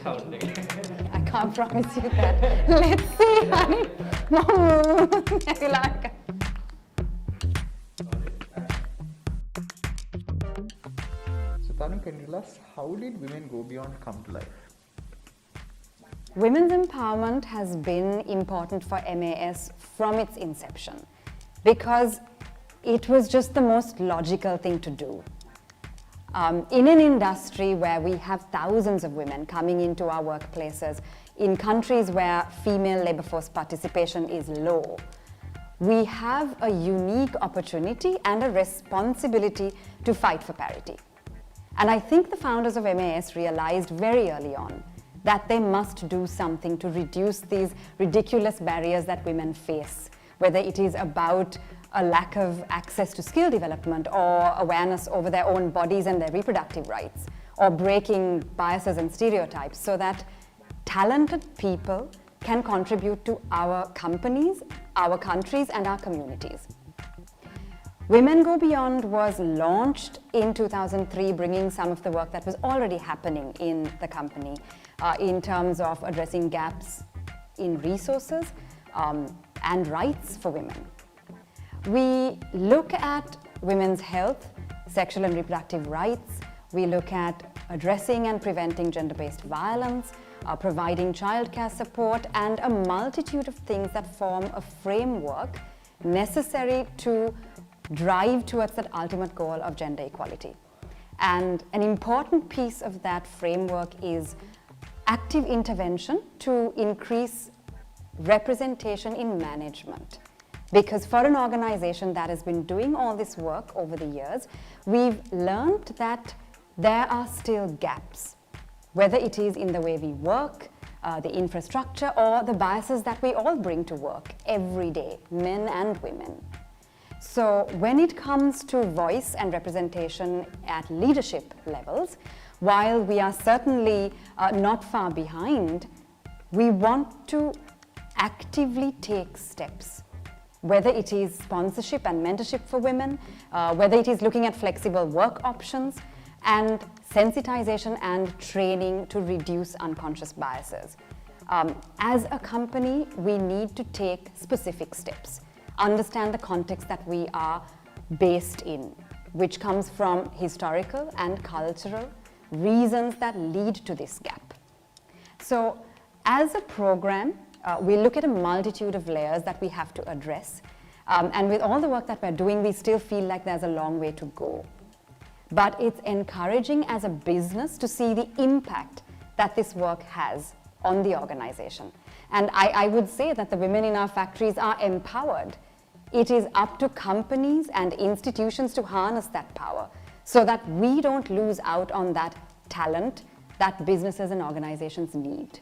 I can't promise you that. Let's see, honey. Maybe like. So Thanu, can you tell us how did Women Go Beyond come to life? Women's empowerment has been important for MAS from its inception because it was just the most logical thing to do. In an industry where we have thousands of women coming into our workplaces, in countries where female labor force participation is low, we have a unique opportunity and a responsibility to fight for parity. And I think the founders of MAS realized very early on that they must do something to reduce these ridiculous barriers that women face, whether it is about a lack of access to skill development or awareness over their own bodies and their reproductive rights, or breaking biases and stereotypes so that talented people can contribute to our companies, our countries, and our communities. Women Go Beyond was launched in 2003, bringing some of the work that was already happening in the company in terms of addressing gaps in resources and rights for women. We look at women's health, sexual and reproductive rights. We look at addressing and preventing gender-based violence, providing childcare support, and a multitude of things that form a framework necessary to drive towards that ultimate goal of gender equality. And an important piece of that framework is active intervention to increase representation in management. Because for an organization that has been doing all this work over the years, we've learned that there are still gaps, whether it is in the way we work, the infrastructure, or the biases that we all bring to work every day, men and women. So when it comes to voice and representation at leadership levels, while we are certainly not far behind, we want to actively take steps, whether it is sponsorship and mentorship for women, whether it is looking at flexible work options, and sensitization and training to reduce unconscious biases. As a company, we need to take specific steps, understand the context that we are based in, which comes from historical and cultural reasons that lead to this gap. So as a program, we look at a multitude of layers that we have to address. And with all the work that we're doing, we still feel like there's a long way to go. But it's encouraging as a business to see the impact that this work has on the organization. And I would say that the women in our factories are empowered. It is up to companies and institutions to harness that power so that we don't lose out on that talent that businesses and organizations need.